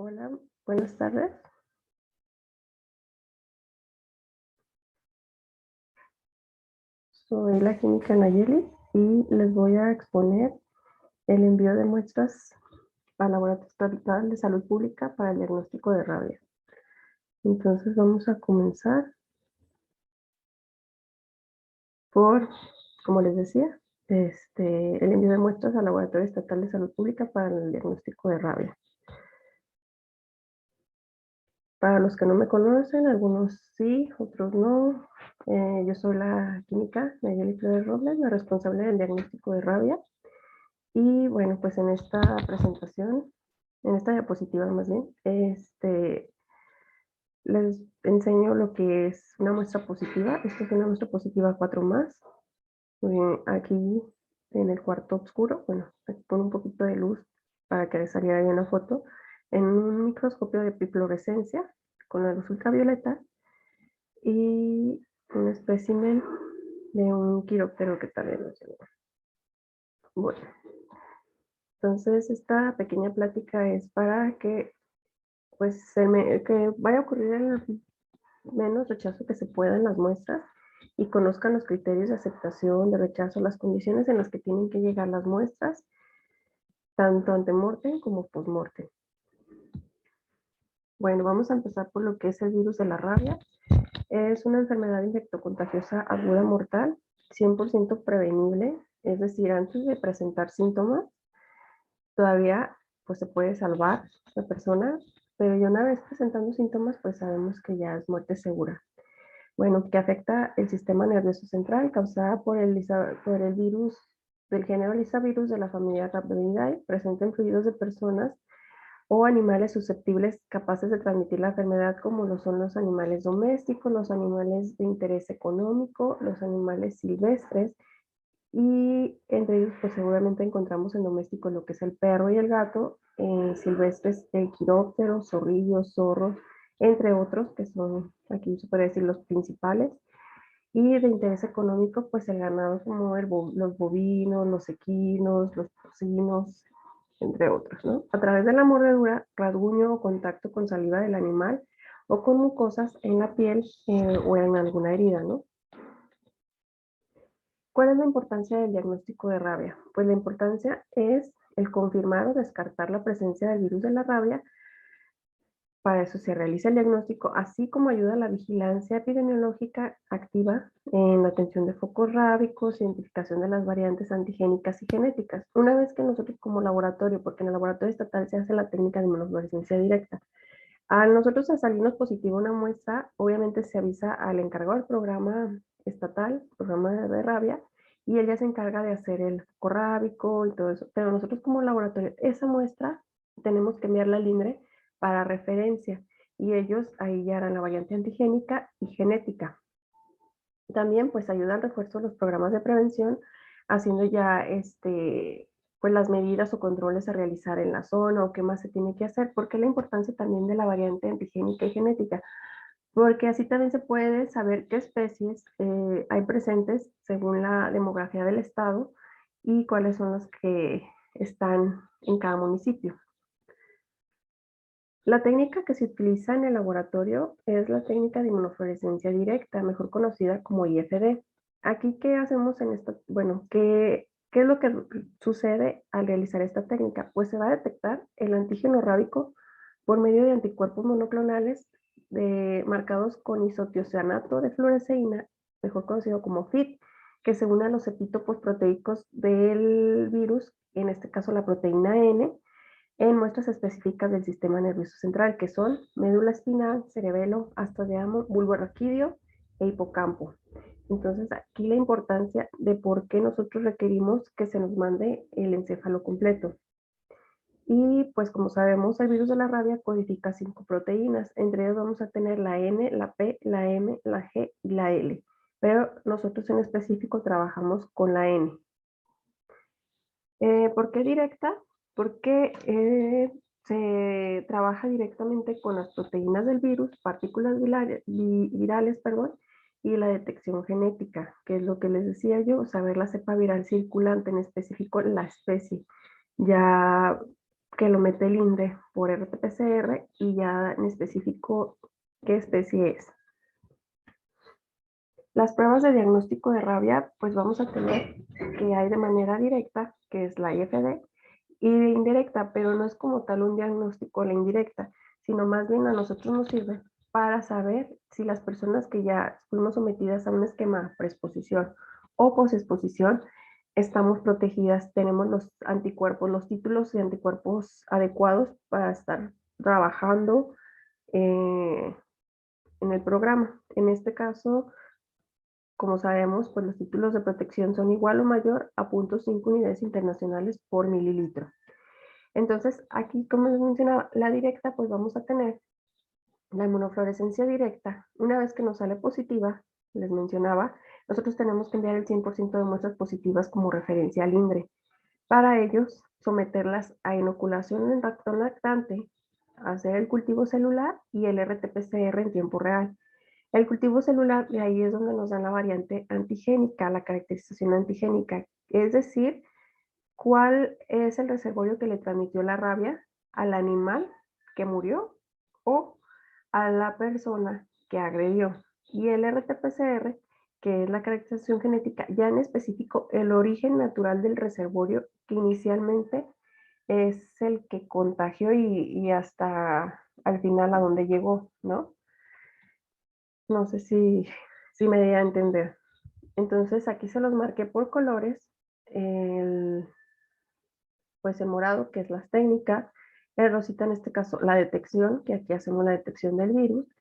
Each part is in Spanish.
Hola, buenas tardes. Soy la química Nayeli y les voy a exponer el envío de muestras al Laboratorio Estatal de Salud Pública para el diagnóstico de rabia. Entonces vamos a comenzar por, como les decía, el envío de muestras al Laboratorio Estatal de Salud Pública para el diagnóstico de rabia. Para los que no me conocen, algunos sí, otros no. Yo soy la química Nayeli Flores Robles, la responsable del diagnóstico de rabia. Y bueno, pues en esta presentación, en esta diapositiva más bien, les enseño lo que es una muestra positiva. Esta es una muestra positiva 4 más. Aquí en el cuarto oscuro, bueno, aquí pone un poquito de luz para que saliera bien la foto, en un microscopio de bifluorescencia con la luz ultravioleta y un espécimen de un quiróptero que también nos llegó. Bueno, entonces esta pequeña plática es para que pues que vaya a ocurrir el menos rechazo que se pueda en las muestras y conozcan los criterios de aceptación, de rechazo, las condiciones en las que tienen que llegar las muestras, tanto antemortem como postmortem. Bueno, vamos a empezar por lo que es el virus de la rabia. Es una enfermedad infectocontagiosa aguda mortal, 100% prevenible, es decir, antes de presentar síntomas, todavía pues se puede salvar la persona, pero ya una vez presentando síntomas, pues sabemos que ya es muerte segura. Bueno, que afecta el sistema nervioso central causada por el virus del género Lisavirus de la familia Rhabdoviridae, presente en fluidos de personas o animales susceptibles capaces de transmitir la enfermedad, como lo son los animales domésticos, los animales de interés económico, los animales silvestres, y entre ellos pues seguramente encontramos en doméstico lo que es el perro y el gato, en silvestres el quiróptero, zorrillos, zorros, entre otros que son, aquí se puede decir, los principales. Y de interés económico, pues el ganado como los bovinos, los equinos, los porcinos, entre otros, ¿no? A través de la mordedura, rasguño o contacto con saliva del animal o con mucosas en la piel o en alguna herida, ¿no? ¿Cuál es la importancia del diagnóstico de rabia? Pues la importancia es el confirmar o descartar la presencia del virus de la rabia. Para eso se realiza el diagnóstico, así como ayuda a la vigilancia epidemiológica activa en la atención de focos rábicos, identificación de las variantes antigénicas y genéticas. Una vez que nosotros como laboratorio, porque en el laboratorio estatal se hace la técnica de inmunofluorescencia directa, a nosotros al salirnos positiva una muestra, obviamente se avisa al encargado del programa estatal, programa de rabia, y él ya se encarga de hacer el foco rábico y todo eso. Pero nosotros como laboratorio, esa muestra tenemos que enviarla al INRE para referencia y ellos ahí ya harán la variante antigénica y genética. También pues ayuda al refuerzo de los programas de prevención, haciendo ya pues las medidas o controles a realizar en la zona o qué más se tiene que hacer, porque la importancia también de la variante antigénica y genética, porque así también se puede saber qué especies hay presentes según la demografía del estado y cuáles son los que están en cada municipio. La técnica que se utiliza en el laboratorio es la técnica de inmunofluorescencia directa, mejor conocida como IFD. Aquí, ¿qué hacemos en esta? Bueno, ¿qué es lo que sucede al realizar esta técnica? Pues se va a detectar el antígeno rábico por medio de anticuerpos monoclonales marcados con isotiocianato de fluoresceína, mejor conocido como FIT, que se une a los epitopos proteicos del virus, en este caso la proteína N, en muestras específicas del sistema nervioso central, que son médula espinal, cerebelo, asta de amo, bulbo raquídeo e hipocampo. Entonces, aquí la importancia de por qué nosotros requerimos que se nos mande el encéfalo completo. Y pues como sabemos, el virus de la rabia codifica 5 proteínas. Entre ellas vamos a tener la N, la P, la M, la G y la L. Pero nosotros en específico trabajamos con la N. ¿Por qué directa? Porque se trabaja directamente con las proteínas del virus, partículas virales, perdón, y la detección genética, que es lo que les decía yo, saber la cepa viral circulante, en específico la especie. Ya que lo mete el INDRE por RT-PCR y ya en específico qué especie es. Las pruebas de diagnóstico de rabia, pues vamos a tener que hay de manera directa, que es la IFD, y de indirecta, pero no es como tal un diagnóstico la indirecta, sino más bien a nosotros nos sirve para saber si las personas que ya fuimos sometidas a un esquema preexposición o posexposición estamos protegidas, tenemos los anticuerpos, los títulos de anticuerpos adecuados para estar trabajando en el programa. En este caso, como sabemos, pues los títulos de protección son igual o mayor a 0.5 unidades internacionales por mililitro. Entonces, aquí, como les mencionaba, la directa, pues vamos a tener la inmunofluorescencia directa. Una vez que nos sale positiva, les mencionaba, nosotros tenemos que enviar el 100% de muestras positivas como referencia al INDRE. Para ellos, someterlas a inoculación en ratón lactante, hacer el cultivo celular y el RT-PCR en tiempo real. El cultivo celular, de ahí es donde nos dan la variante antigénica, la caracterización antigénica, es decir, cuál es el reservorio que le transmitió la rabia al animal que murió o a la persona que agredió. Y el RT-PCR, que es la caracterización genética, ya en específico el origen natural del reservorio que inicialmente es el que contagió y hasta al final a donde llegó, ¿no? No sé si me di a entender. Entonces aquí se los marqué por colores. Pues el morado, que es las técnicas, el rosita en este caso la detección, que aquí hacemos la detección del virus.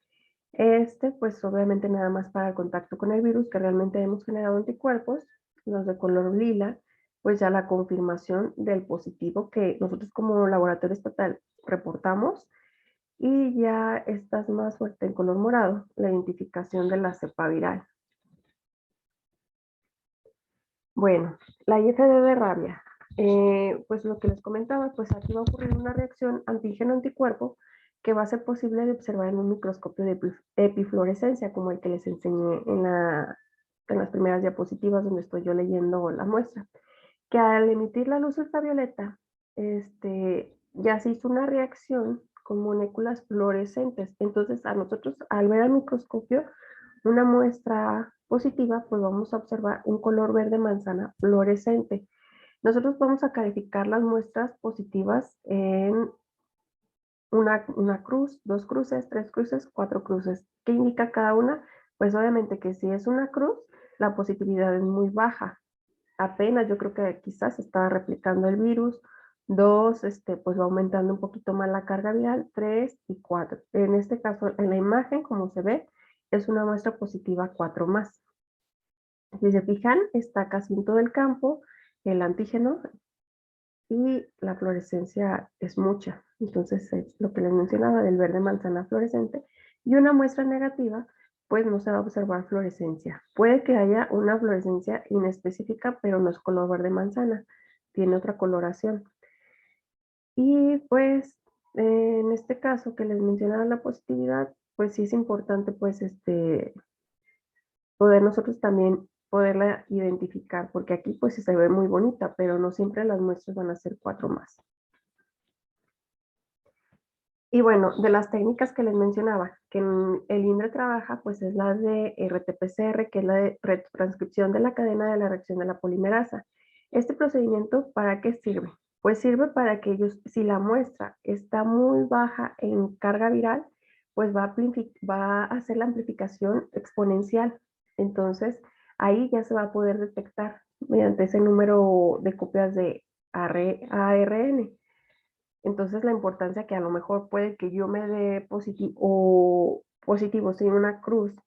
Pues obviamente nada más para el contacto con el virus, que realmente hemos generado anticuerpos. Los de color lila, pues ya la confirmación del positivo que nosotros como laboratorio estatal reportamos. Y ya estas más fuerte en color morado, la identificación de la cepa viral. Bueno, la IFD de rabia. Pues lo que les comentaba, pues aquí va a ocurrir una reacción antígeno-anticuerpo que va a ser posible de observar en un microscopio de epifluorescencia, como el que les enseñé en las primeras diapositivas donde estoy yo leyendo la muestra, que al emitir la luz ultravioleta, ya se hizo una reacción con moléculas fluorescentes. Entonces, a nosotros, al ver al microscopio, una muestra positiva, pues vamos a observar un color verde manzana fluorescente. Nosotros vamos a calificar las muestras positivas en una cruz, 2 cruces, 3 cruces, 4 cruces. ¿Qué indica cada una? Pues obviamente que si es una cruz, la positividad es muy baja. Apenas yo creo que quizás está replicando el virus. 2, pues va aumentando un poquito más la carga viral. 3 y 4. En este caso, en la imagen, como se ve, es una muestra positiva 4 más. Si se fijan, está casi en todo el campo el antígeno y la fluorescencia es mucha. Entonces, es lo que les mencionaba del verde manzana fluorescente. Y una muestra negativa, pues no se va a observar fluorescencia. Puede que haya una fluorescencia inespecífica, pero no es color verde manzana, tiene otra coloración. Y pues, en este caso que les mencionaba la positividad, pues sí es importante, pues, poder nosotros también poderla identificar, porque aquí pues se ve muy bonita, pero no siempre las muestras van a ser 4 más. Y bueno, de las técnicas que les mencionaba, que el INDRE trabaja, pues es la de RT-PCR, que es la de retranscripción de la cadena de la reacción de la polimerasa. Este procedimiento, ¿para qué sirve? Pues sirve para que ellos, si la muestra está muy baja en carga viral, pues va a hacer la amplificación exponencial. Entonces, ahí ya se va a poder detectar mediante ese número de copias de ARN. Entonces la importancia que a lo mejor puede que yo me dé positivo sin una cruz,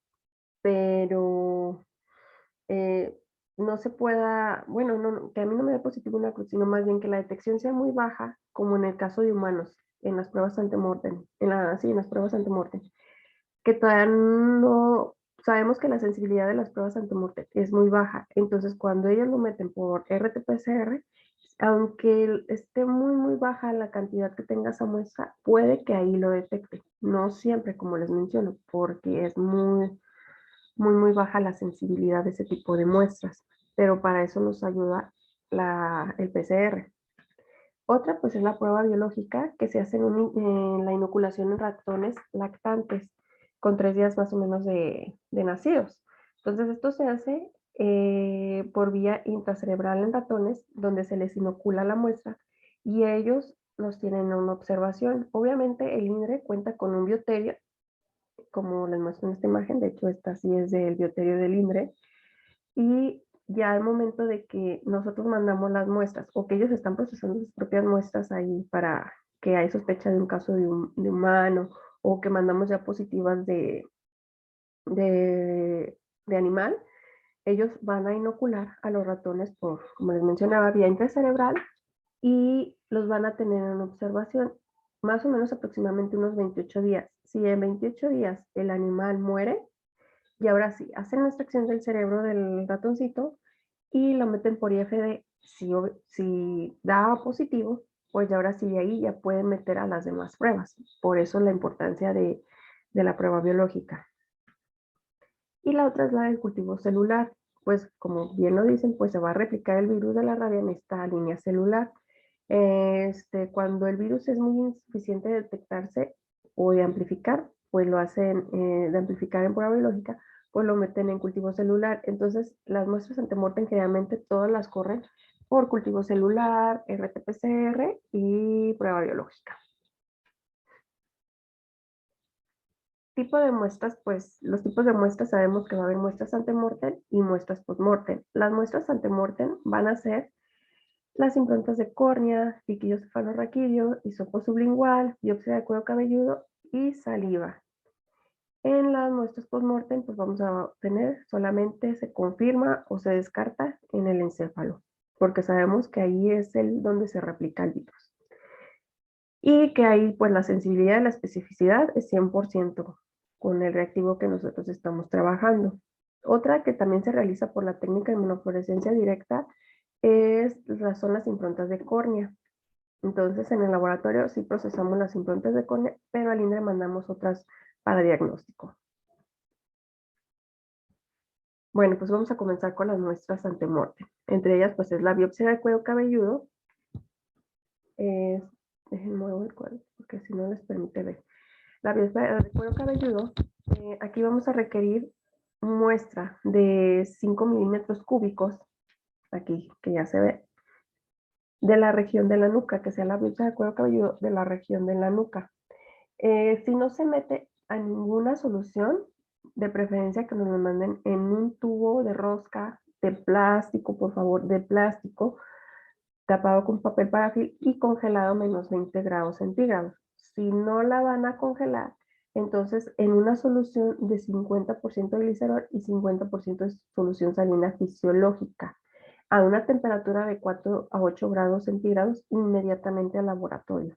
pero no se pueda, bueno, que a mí no me dé positivo una cruz, sino más bien que la detección sea muy baja, como en el caso de humanos, en las pruebas antemortem, sí, en las pruebas antemortem, que todavía no, sabemos que la sensibilidad de las pruebas antemortem es muy baja, entonces cuando ellos lo meten por RT-PCR, aunque esté muy baja la cantidad que tenga esa muestra, puede que ahí lo detecte. No siempre, como les menciono, porque es muy baja la sensibilidad de ese tipo de muestras. Pero para eso nos ayuda el PCR. Otra pues es la prueba biológica que se hace en la inoculación en ratones lactantes con 3 días más o menos de nacidos. Entonces esto se hace por vía intracerebral en ratones donde se les inocula la muestra y ellos los tienen en una observación. Obviamente el INDRE cuenta con un bioterio, como les muestro en esta imagen, de hecho esta sí es del bioterio del INDRE, y ya al momento de que nosotros mandamos las muestras o que ellos están procesando sus propias muestras ahí para que hay sospecha de un caso de humano o que mandamos ya positivas de animal, ellos van a inocular a los ratones por, como les mencionaba, vía intracerebral y los van a tener en observación más o menos aproximadamente unos 28 días. Si en 28 días el animal muere, y ahora sí, hacen la extracción del cerebro del ratoncito y lo meten por IFD. Si da positivo, pues ya ahora sí de ahí ya pueden meter a las demás pruebas. Por eso la importancia de la prueba biológica. Y la otra es la del cultivo celular. Pues como bien lo dicen, pues se va a replicar el virus de la rabia en esta línea celular. Cuando el virus es muy insuficiente de detectarse o de amplificar, pues lo hacen de amplificar en prueba biológica, pues lo meten en cultivo celular. Entonces, las muestras antemortem generalmente todas las corren por cultivo celular, RT-PCR y prueba biológica. Tipo de muestras, pues los tipos de muestras sabemos que va a haber muestras antemortem y muestras postmortem. Las muestras antemortem van a ser las improntas de córnea, piquillo cefalorraquídeo, hisopo sublingual, biopsia de cuero cabelludo y saliva. En las muestras postmortem, pues vamos a tener solamente se confirma o se descarta en el encéfalo, porque sabemos que ahí es el donde se replica el virus. Y que ahí, pues la sensibilidad y la especificidad es 100% con el reactivo que nosotros estamos trabajando. Otra que también se realiza por la técnica de inmunofluorescencia directa son las improntas de córnea. Entonces, en el laboratorio sí procesamos las improntas de córnea, pero al INDRE mandamos otras para diagnóstico. Bueno, pues vamos a comenzar con las muestras antemortem. Entre ellas, pues es la biopsia de cuero cabelludo. Déjenme mover el cuadro, porque si no les permite ver. La biopsia de cuero cabelludo, aquí vamos a requerir muestra de 5 milímetros cúbicos, aquí que ya se ve, de la región de la nuca, que sea la biopsia de cuero cabelludo de la región de la nuca. Si no se mete a ninguna solución, de preferencia que nos lo manden en un tubo de rosca de plástico, por favor, de plástico, tapado con papel parafil y congelado a menos 20 grados centígrados. Si no la van a congelar, entonces en una solución de 50% de glicerol y 50% de solución salina fisiológica a una temperatura de 4 a 8 grados centígrados inmediatamente al laboratorio.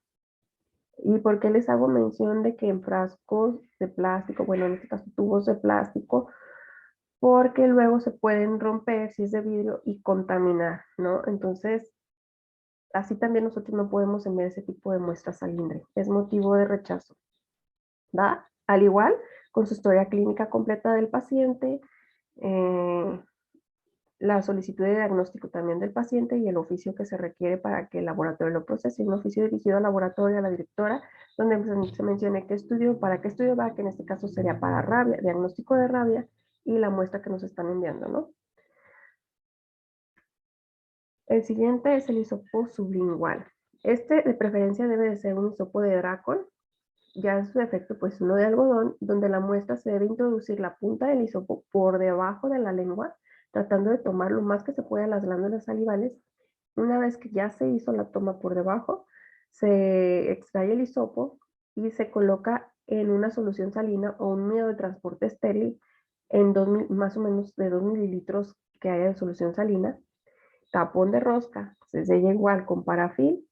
¿Y por qué les hago mención de que en frascos de plástico, bueno, en este caso tubos de plástico, porque luego se pueden romper si es de vidrio y contaminar, ¿no? Entonces, así también nosotros no podemos enviar ese tipo de muestras al INDRE. Es motivo de rechazo, ¿va? Al igual, con su historia clínica completa del paciente, eh, la solicitud de diagnóstico también del paciente y el oficio que se requiere para que el laboratorio lo procese, un oficio dirigido al laboratorio, a la directora, donde se mencione qué estudio, para qué estudio va, que en este caso sería para rabia, diagnóstico de rabia y la muestra que nos están enviando, ¿no? El siguiente es el hisopo sublingual. Este de preferencia debe de ser un hisopo de Dracon, ya en su defecto pues uno de algodón, donde la muestra se debe introducir la punta del hisopo por debajo de la lengua, tratando de tomar lo más que se pueda las glándulas salivales. Una vez que ya se hizo la toma por debajo, se extrae el hisopo y se coloca en una solución salina o un medio de transporte estéril en más o menos de 2 mililitros que haya de solución salina, tapón de rosca, se sella igual con parafil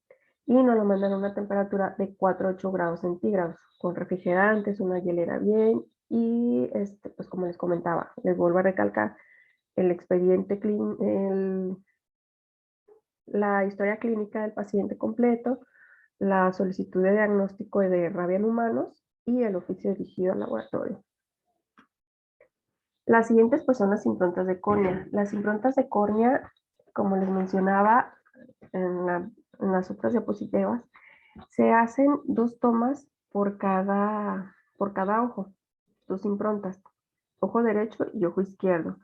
y nos lo mandan a una temperatura de 4 a 8 grados centígrados, con refrigerantes, una hielera bien y pues como les comentaba, les vuelvo a recalcar el expediente la historia clínica del paciente completo, la solicitud de diagnóstico de rabia en humanos y el oficio dirigido al laboratorio. Las siguientes pues son las improntas de córnea. Las improntas de córnea, como les mencionaba en las otras diapositivas, se hacen 2 tomas por cada ojo, 2 improntas, ojo derecho y ojo izquierdo.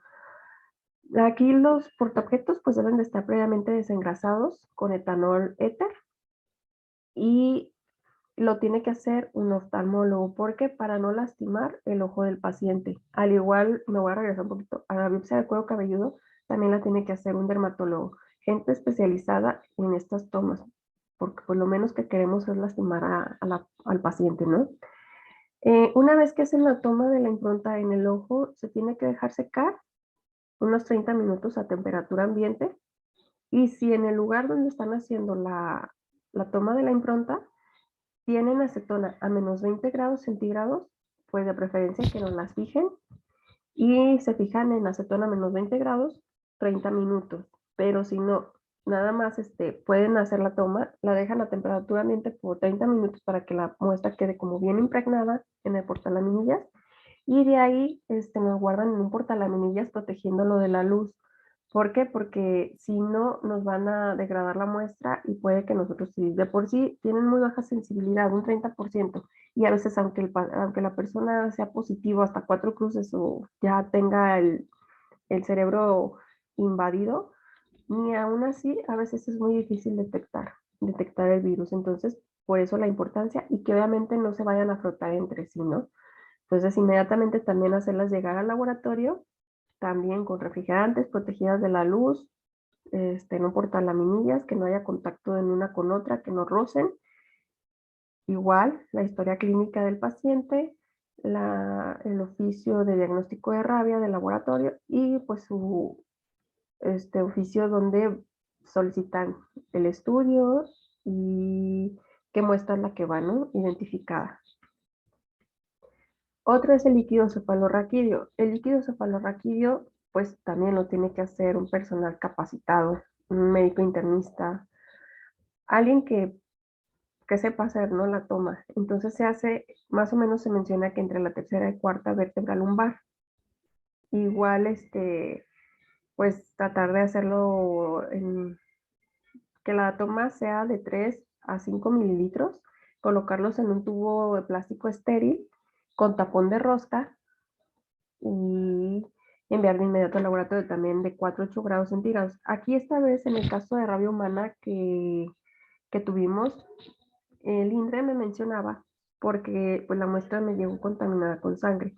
Aquí los portaobjetos pues deben de estar previamente desengrasados con etanol éter y lo tiene que hacer un oftalmólogo, porque para no lastimar el ojo del paciente. Al igual, me voy a regresar un poquito, a la biopsia de cuero cabelludo también la tiene que hacer un dermatólogo, gente especializada en estas tomas, porque pues lo menos que queremos es lastimar al paciente, ¿no? Una vez que hacen la toma de la impronta en el ojo, se tiene que dejar secar unos 30 minutos a temperatura ambiente, y si en el lugar donde están haciendo la toma de la impronta tienen acetona a menos 20 grados centígrados, pues de preferencia que nos las fijen y se fijan en acetona a menos 20 grados 30 minutos. Pero si no, nada más pueden hacer la toma, la dejan a temperatura ambiente por 30 minutos para que la muestra quede como bien impregnada en el portalaminillas y de ahí nos guardan en un portalaminillas protegiéndolo de la luz. ¿Por qué? Porque si no, nos van a degradar la muestra y puede que nosotros, si de por sí tienen muy baja sensibilidad, un 30%, y a veces aunque la persona sea positivo hasta 4 cruces o ya tenga el cerebro invadido, ni aún así a veces es muy difícil detectar el virus. Entonces, por eso la importancia y que obviamente no se vayan a frotar entre sí, ¿no? Entonces, inmediatamente también hacerlas llegar al laboratorio, también con refrigerantes protegidas de la luz, no portalaminillas, que no haya contacto en una con otra, que no rocen. Igual, la historia clínica del paciente, el oficio de diagnóstico de rabia del laboratorio y pues su oficio donde solicitan el estudio y qué muestra es la que va, ¿no? Identificada. Otro es el líquido cefalorraquídeo. El líquido cefalorraquídeo, pues también lo tiene que hacer un personal capacitado, un médico internista, alguien que sepa hacer, ¿no? La toma. Entonces se hace, más o menos se menciona que entre la tercera y cuarta vértebra lumbar. Igual, pues tratar de hacerlo que la toma sea de 3 a 5 mililitros, colocarlos en un tubo de plástico estéril con tapón de rosca y enviar de inmediato al laboratorio también de 4 a 8 grados centígrados. Aquí esta vez en el caso de rabia humana que tuvimos, el INDRE me mencionaba, porque pues la muestra me llegó contaminada con sangre,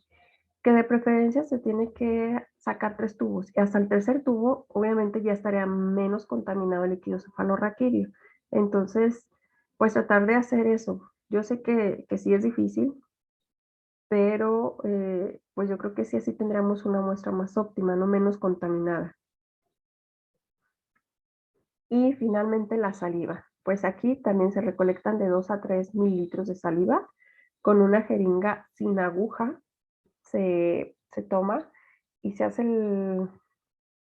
que de preferencia se tiene que sacar 3 tubos, y hasta el tercer tubo obviamente ya estaría menos contaminado el líquido cefalorraquídeo. Entonces, pues tratar de hacer eso. Yo sé que sí es difícil, pero pues yo creo que sí así tendríamos una muestra más óptima, no menos contaminada. Y finalmente la saliva. Pues aquí también se recolectan de 2 a 3 mililitros de saliva con una jeringa sin aguja, se toma y se hace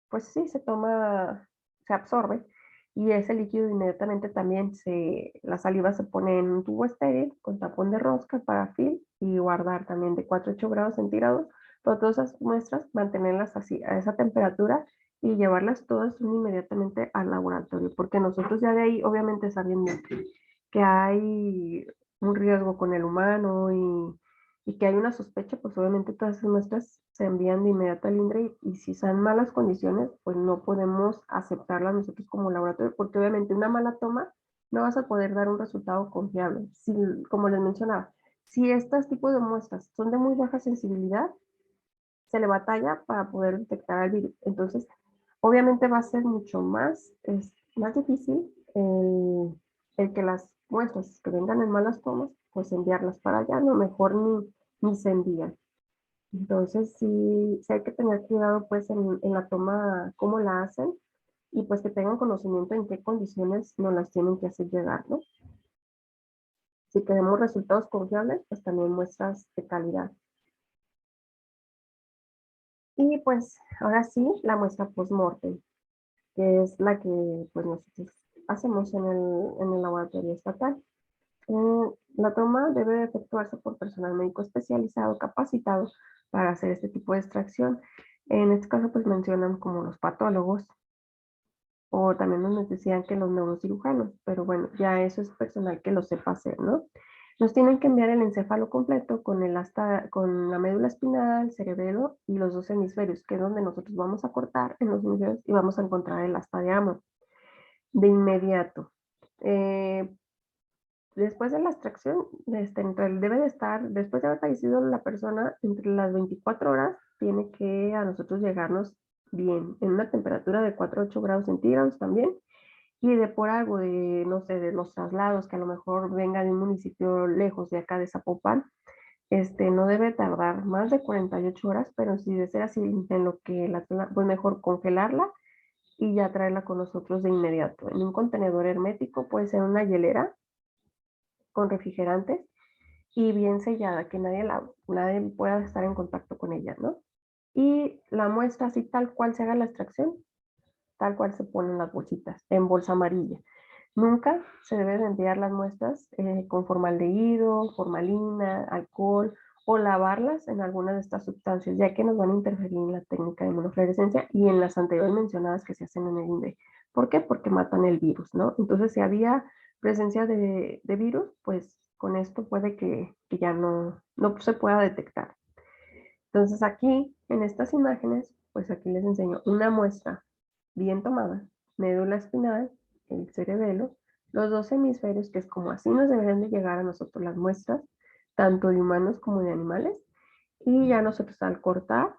pues sí, se toma, se absorbe y ese líquido inmediatamente también la saliva se pone en un tubo estéril con tapón de rosca, parafil y guardar también de 4 a 8 grados centígrados. Pero todas esas muestras, mantenerlas así a esa temperatura y llevarlas todas inmediatamente al laboratorio, porque nosotros ya de ahí, obviamente sabiendo que hay un riesgo con el humano y que hay una sospecha, pues obviamente todas esas muestras se envían de inmediato al INDRE y si son malas condiciones, pues no podemos aceptarlas nosotros como laboratorio, porque obviamente una mala toma no vas a poder dar un resultado confiable. Si, como les mencionaba, si estos tipos de muestras son de muy baja sensibilidad, se le batalla para poder detectar el virus. Entonces, obviamente va a ser mucho más difícil el que las muestras que vengan en malas tomas, pues enviarlas para allá, a lo mejor ni se envían. Entonces, sí hay que tener cuidado pues en la toma, cómo la hacen y pues que tengan conocimiento en qué condiciones nos las tienen que hacer llegar, ¿no? Si queremos resultados confiables, pues también muestras de calidad. Y pues ahora sí, la muestra post-mortem, que es la que pues nosotros hacemos en el laboratorio estatal. La toma debe efectuarse por personal médico especializado, capacitado para hacer este tipo de extracción. En este caso, pues mencionan como los patólogos. o también nos decían que los neurocirujanos, pero bueno, ya eso es personal que lo sepa hacer, ¿no? Nos tienen que enviar el encéfalo completo con con la médula espinal, cerebelo y los dos hemisferios, que es donde nosotros vamos a cortar en los hemisferios y vamos a encontrar el asta de Hammond de inmediato. Después de la extracción, debe de estar, después de haber fallecido la persona, entre las 24 horas, tiene que a nosotros llegarnos bien, en una temperatura de 4 a 8 grados centígrados también, y de por algo de, no sé, de los traslados, que a lo mejor venga de un municipio lejos de acá de Zapopan, no debe tardar más de 48 horas, pero si de ser así, en lo que pues mejor congelarla y ya traerla con nosotros de inmediato. En un contenedor hermético, puede ser una hielera con refrigerantes y bien sellada, que nadie pueda estar en contacto con ella, ¿no? Y la muestra así tal cual se haga la extracción, tal cual se ponen las bolsitas, en bolsa amarilla. Nunca se deben enviar las muestras con formaldehído, formalina, alcohol o lavarlas en alguna de estas sustancias, ya que nos van a interferir en la técnica de inmunofluorescencia y en las anteriores mencionadas que se hacen en el INDE. ¿Por qué? Porque matan el virus, ¿no? Entonces, si había presencia de virus, pues con esto puede que ya no se pueda detectar. Entonces, aquí, en estas imágenes, pues aquí les enseño una muestra bien tomada, médula espinal, el cerebelo, los dos hemisferios, que es como así nos deberían de llegar a nosotros las muestras, tanto de humanos como de animales, y ya nosotros al cortar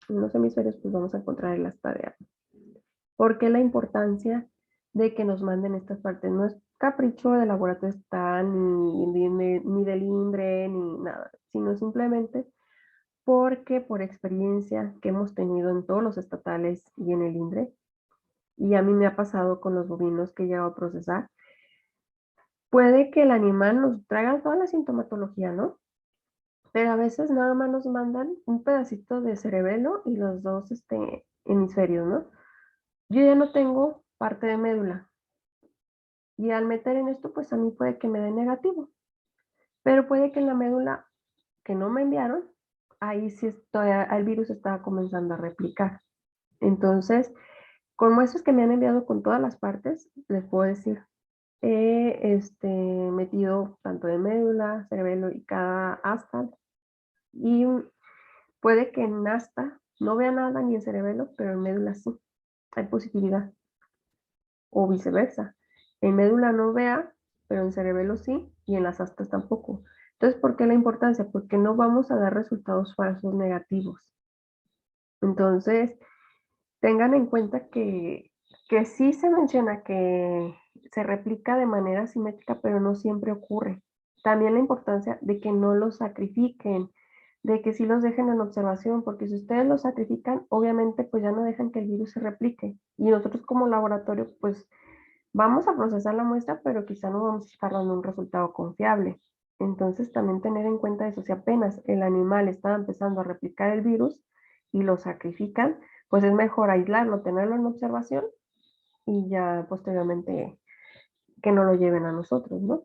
en los hemisferios, pues vamos a encontrar el asta de Hammond. ¿Por qué la importancia de que nos manden estas partes? No es capricho de laboratorio está, ni del INDRE, ni nada, sino simplemente porque por experiencia que hemos tenido en todos los estatales y en el INDRE, y a mí me ha pasado con los bovinos que he llegado a procesar, puede que el animal nos traiga toda la sintomatología, ¿no? Pero a veces nada más nos mandan un pedacito de cerebelo y los dos hemisferios, ¿no? Yo ya no tengo parte de médula y al meter en esto, pues a mí puede que me dé negativo, pero puede que en la médula que no me enviaron, ahí sí el virus estaba comenzando a replicar. Entonces, con muestras que me han enviado con todas las partes, les puedo decir, he metido tanto de médula, cerebelo y cada asta, y puede que en asta no vea nada ni en cerebelo, pero en médula sí, hay positividad, o viceversa. En médula no vea, pero en cerebelo sí, y en las astas tampoco. Entonces, ¿por qué la importancia? Porque no vamos a dar resultados falsos negativos. Entonces, tengan en cuenta que sí se menciona que se replica de manera simétrica, pero no siempre ocurre. También la importancia de que no los sacrifiquen, de que sí los dejen en observación, porque si ustedes los sacrifican, obviamente pues ya no dejan que el virus se replique. Y nosotros como laboratorio pues vamos a procesar la muestra, pero quizá no vamos a estar dando un resultado confiable. Entonces también tener en cuenta eso, si apenas el animal está empezando a replicar el virus y lo sacrifican, pues es mejor aislarlo, tenerlo en observación y ya posteriormente que no lo lleven a nosotros, ¿no?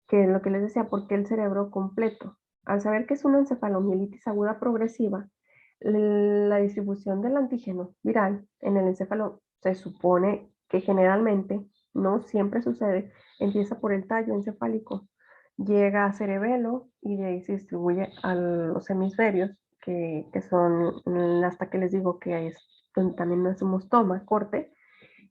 Que es lo que les decía, porque el cerebro completo, al saber que es una encefalomielitis aguda progresiva, la distribución del antígeno viral en el encéfalo se supone que generalmente, no siempre sucede, empieza por el tallo encefálico, llega a cerebelo y de ahí se distribuye a los hemisferios, que son hasta que les digo que es donde también hacemos toma, corte,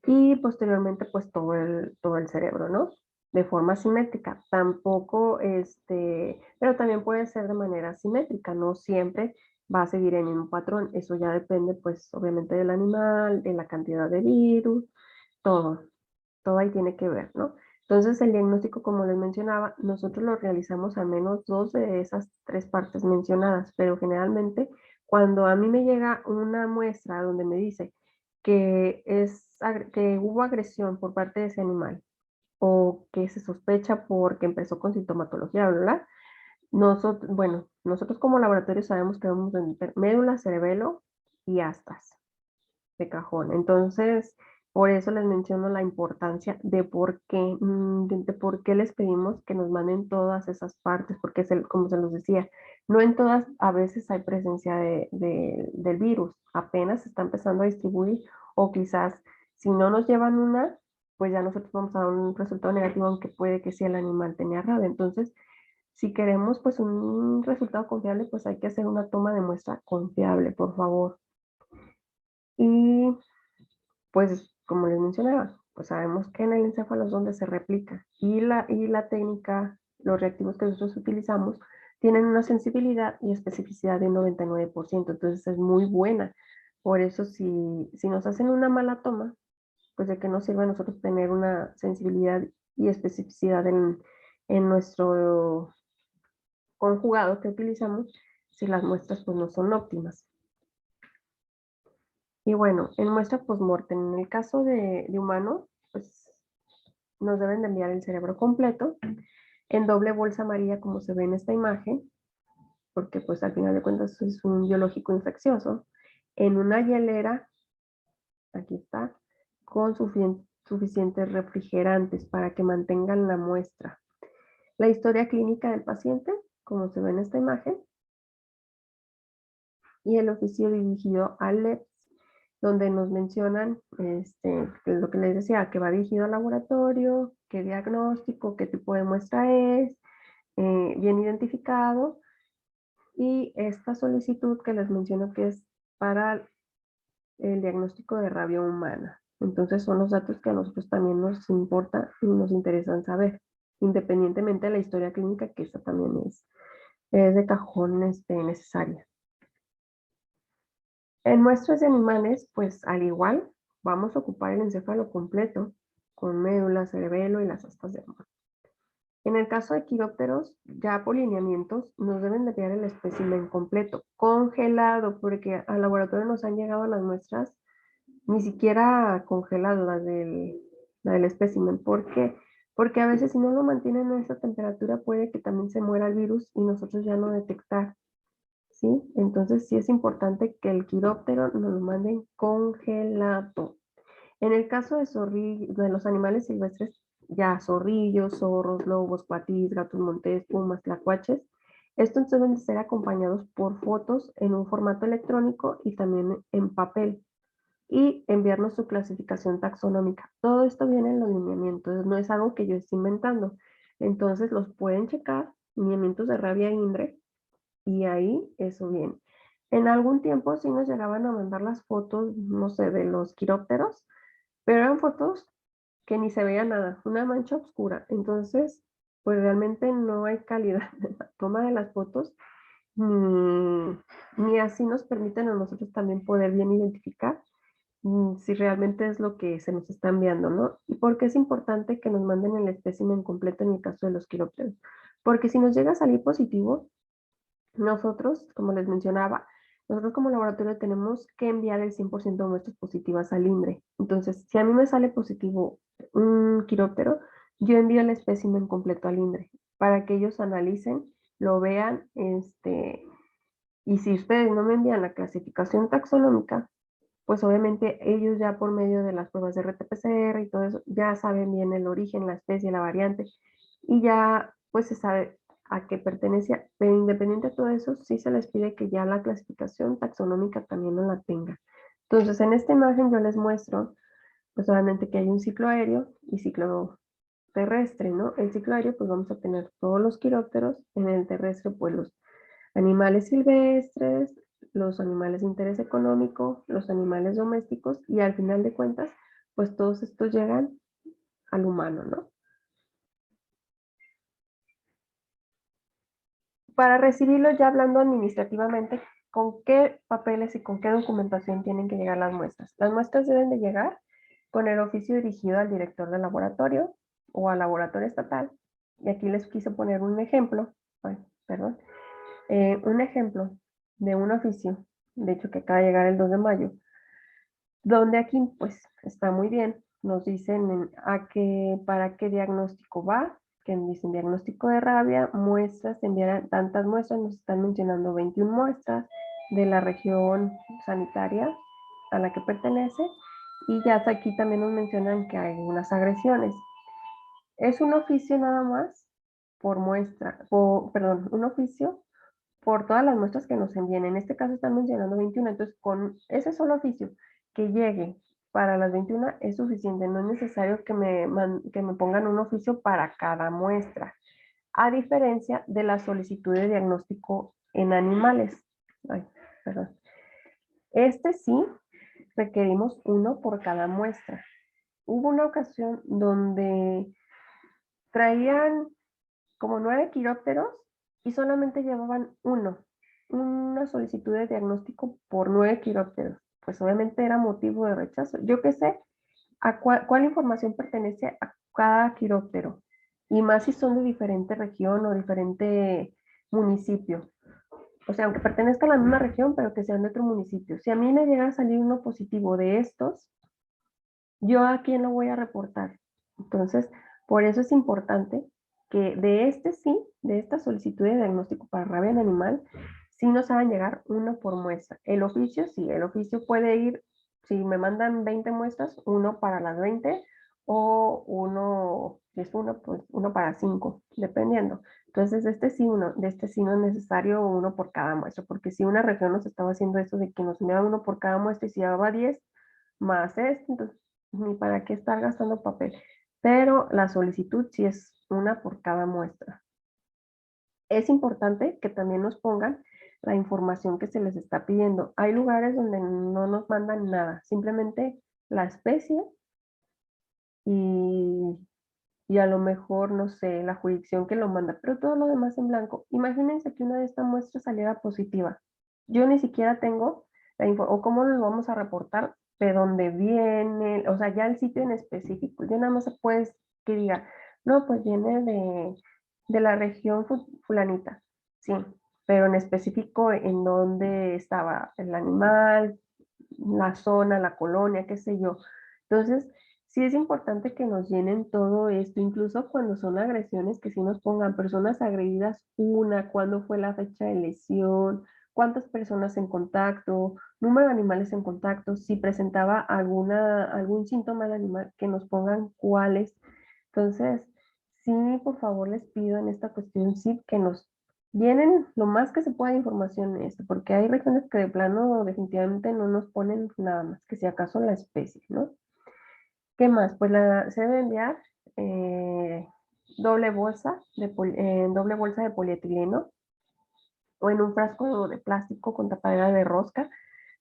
y posteriormente pues todo el cerebro, ¿no? De forma simétrica. Tampoco, pero también puede ser de manera simétrica, no siempre va a seguir el mismo patrón. Eso ya depende pues obviamente del animal, de la cantidad de virus, todo, todo ahí tiene que ver, ¿no? Entonces el diagnóstico, como les mencionaba, nosotros lo realizamos al menos dos de esas tres partes mencionadas, pero generalmente cuando a mí me llega una muestra donde me dice que hubo agresión por parte de ese animal o que se sospecha porque empezó con sintomatología, bla, bla, bla, nosotros como laboratorio sabemos que vamos a meter médula, cerebelo y astas de cajón. Entonces, por eso les menciono la importancia de por qué les pedimos que nos manden todas esas partes, porque como se los decía, No en todas a veces hay presencia del virus, apenas se está empezando a distribuir o quizás si no nos llevan una, pues ya nosotros vamos a dar un resultado negativo, aunque puede que sí el animal tenía rabia. Entonces, si queremos pues un resultado confiable, pues hay que hacer una toma de muestra confiable, por favor. Y pues como les mencionaba, pues sabemos que en el encéfalo es donde se replica y la técnica, los reactivos que nosotros utilizamos tienen una sensibilidad y especificidad de 99%, entonces es muy buena. Por eso si nos hacen una mala toma, pues de qué nos sirve a nosotros tener una sensibilidad y especificidad en nuestro conjugado que utilizamos si las muestras pues no son óptimas. Y bueno, en muestra postmortem, en el caso de humano, pues nos deben de enviar el cerebro completo en doble bolsa amarilla como se ve en esta imagen, porque pues al final de cuentas es un biológico infeccioso, en una hielera, aquí está, con suficientes refrigerantes para que mantengan la muestra. La historia clínica del paciente, como se ve en esta imagen, y el oficio dirigido al LEPS, donde nos mencionan lo que les decía, que va dirigido al laboratorio, qué diagnóstico, qué tipo de muestra es, bien identificado, y esta solicitud que les menciono que es para el diagnóstico de rabia humana. Entonces son los datos que a nosotros también nos importa y nos interesan saber, independientemente de la historia clínica, que esta también es de cajón necesaria. En muestras de animales, pues al igual, vamos a ocupar el encéfalo completo, con médula, cerebelo y las astas de mano. En el caso de quirópteros, ya por lineamientos, nos deben de enviar el espécimen completo, congelado, porque al laboratorio nos han llegado las muestras, ni siquiera congeladas, la del espécimen. ¿Por qué? Porque a veces si no lo mantienen a esa temperatura, puede que también se muera el virus y nosotros ya no detectar. ¿Sí? Entonces sí es importante que el quiróptero nos lo manden congelado. En el caso de los animales silvestres, ya zorrillos, zorros, lobos, cuatís, gatos montés, pumas, tlacuaches, estos deben de ser acompañados por fotos en un formato electrónico y también en papel y enviarnos su clasificación taxonómica. Todo esto viene en los lineamientos, no es algo que yo esté inventando. Entonces los pueden checar, lineamientos de rabia INDRE, y ahí eso viene. En algún tiempo sí nos llegaban a mandar las fotos, no sé, de los quirópteros, pero eran fotos que ni se veía nada, una mancha oscura. Entonces, pues realmente no hay calidad en la toma de las fotos, ni así nos permiten a nosotros también poder bien identificar si realmente es lo que se nos está enviando, ¿no? Y por qué es importante que nos manden el espécimen completo en el caso de los quirópteros. Porque si nos llega a salir positivo, nosotros, como les mencionaba, nosotros como laboratorio tenemos que enviar el 100% de muestras positivas al INDRE. Entonces, si a mí me sale positivo un quiróptero, yo envío el espécimen completo al INDRE para que ellos analicen, lo vean, y si ustedes no me envían la clasificación taxonómica, pues obviamente ellos ya por medio de las pruebas de RT-PCR y todo eso, ya saben bien el origen, la especie, la variante, y ya pues se sabe a qué pertenece, pero independiente de todo eso, sí se les pide que ya la clasificación taxonómica también no la tenga. Entonces, en esta imagen yo les muestro, pues obviamente que hay un ciclo aéreo y ciclo terrestre, ¿no? El ciclo aéreo, pues vamos a tener todos los quirópteros, en el terrestre, pues los animales silvestres, los animales de interés económico, los animales domésticos y al final de cuentas, pues todos estos llegan al humano, ¿no? Para recibirlo, ya hablando administrativamente, ¿con qué papeles y con qué documentación tienen que llegar las muestras? Las muestras deben de llegar con el oficio dirigido al director del laboratorio o al laboratorio estatal. Y aquí les quise poner un ejemplo, ay, perdón, un ejemplo de un oficio, de hecho que acaba de llegar el 2 de mayo, donde aquí pues está muy bien, nos dicen para qué diagnóstico va, que dicen diagnóstico de rabia, muestras, enviarán tantas muestras, nos están mencionando 21 muestras de la región sanitaria a la que pertenece, y ya hasta aquí también nos mencionan que hay unas agresiones. Es un oficio nada más por muestra, perdón, un oficio por todas las muestras que nos envíen. En este caso están mencionando 21, entonces con ese solo oficio que llegue para las 21 es suficiente, no es necesario que me pongan un oficio para cada muestra, a diferencia de la solicitud de diagnóstico en animales. Ay, perdón. Este sí requerimos uno por cada muestra. Hubo una ocasión donde traían como 9 quirópteros y solamente llevaban una solicitud de diagnóstico por 9 quirópteros. Pues obviamente era motivo de rechazo. Yo qué sé a cuál información pertenece a cada quiróptero, y más si son de diferente región o diferente municipio. O sea, aunque pertenezcan a la misma región, pero que sean de otro municipio. Si a mí me llega a salir uno positivo de estos, ¿yo a quién lo voy a reportar? Entonces, por eso es importante que de este sí, de esta solicitud de diagnóstico para rabia en animal, sí nos hagan llegar uno por muestra. El oficio, sí, el oficio puede ir, si me mandan 20 muestras, uno para las 20 o uno, si es uno, pues uno para 5, dependiendo. Entonces, de este sí no es necesario uno por cada muestra, porque si una región nos estaba haciendo eso de que nos enviaba uno por cada muestra y si llevaba 10 más esto, entonces ni para qué estar gastando papel. Pero la solicitud sí es una por cada muestra. Es importante que también nos pongan la información que se les está pidiendo. Hay lugares donde no nos mandan nada, simplemente la especie y, y a lo mejor, no sé, la jurisdicción que lo manda, pero todo lo demás en blanco. Imagínense que una de estas muestras saliera positiva. Yo ni siquiera tengo la info, o cómo nos vamos a reportar, de dónde viene, o sea, ya el sitio en específico. Yo nada más puedes que diga, no, pues viene de la región fulanita, sí, pero en específico en dónde estaba el animal, la zona, la colonia, qué sé yo. Entonces, sí es importante que nos llenen todo esto, incluso cuando son agresiones, que sí nos pongan personas agredidas, cuándo fue la fecha de lesión, cuántas personas en contacto, número de animales en contacto, si presentaba algún síntoma del animal, que nos pongan cuáles. Entonces, sí, por favor, les pido en esta cuestión, sí, que nos llenen lo más que se pueda de información en esto, porque hay regiones que de plano definitivamente no nos ponen nada más, que si acaso la especie, ¿no? ¿Qué más? Pues se debe enviar eh, doble bolsa de polietileno o en un frasco de plástico con tapadera de rosca,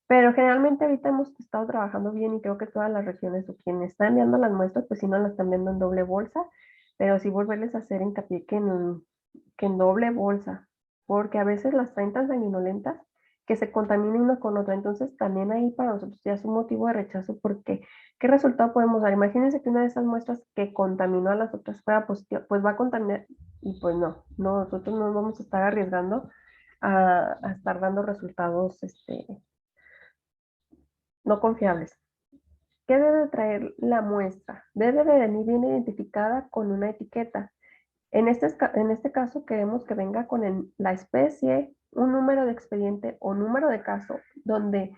pero generalmente ahorita hemos estado trabajando bien y creo que todas las regiones o quienes están enviando las muestras, pues sí no las están enviando en doble bolsa, pero sí volverles a hacer hincapié que en doble bolsa, porque a veces las traen tan sanguinolentas que se contaminan una con otra. Entonces también ahí para nosotros ya es un motivo de rechazo porque ¿qué resultado podemos dar? Imagínense que una de esas muestras que contaminó a las otras fuera positiva, pues va a contaminar y pues no, nosotros no vamos a estar arriesgando a estar dando resultados no confiables. ¿Qué debe traer la muestra? Debe de venir bien identificada con una etiqueta. En este caso queremos que venga con la especie, un número de expediente o número de caso, donde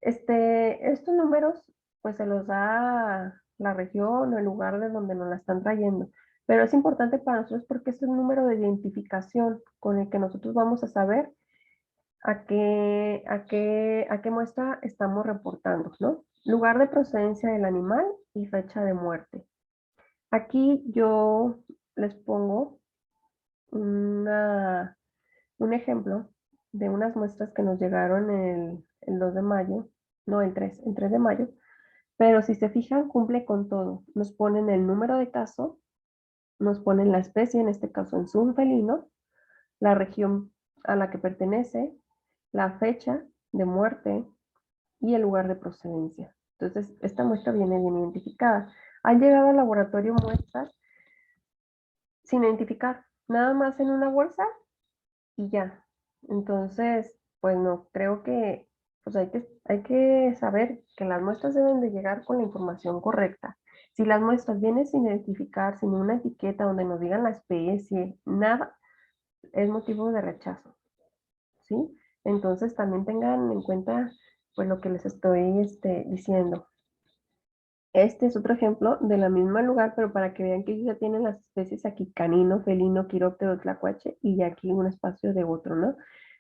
estos números pues se los da la región o el lugar de donde nos la están trayendo. Pero es importante para nosotros porque es un número de identificación con el que nosotros vamos a saber a qué muestra estamos reportando, ¿no? Lugar de procedencia del animal y fecha de muerte. Aquí yo les pongo una, un ejemplo de unas muestras que nos llegaron el 2 de mayo, no el 3 de mayo, pero si se fijan cumple con todo. Nos ponen el número de caso, nos ponen la especie, en este caso es un felino, la región a la que pertenece, la fecha de muerte y el lugar de procedencia. Entonces, esta muestra viene bien identificada. Han llegado al laboratorio muestras sin identificar, nada más en una bolsa y ya. Entonces, pues no, creo que pues hay que saber que las muestras deben de llegar con la información correcta. Si las muestras vienen sin identificar, sin una etiqueta donde nos digan la especie, nada, es motivo de rechazo, ¿sí? Entonces también tengan en cuenta pues lo que les estoy diciendo. Este es otro ejemplo de la misma lugar, pero para que vean que ellos ya tienen las especies aquí, canino, felino, quiróptero, tlacuache, y aquí un espacio de otro, ¿no?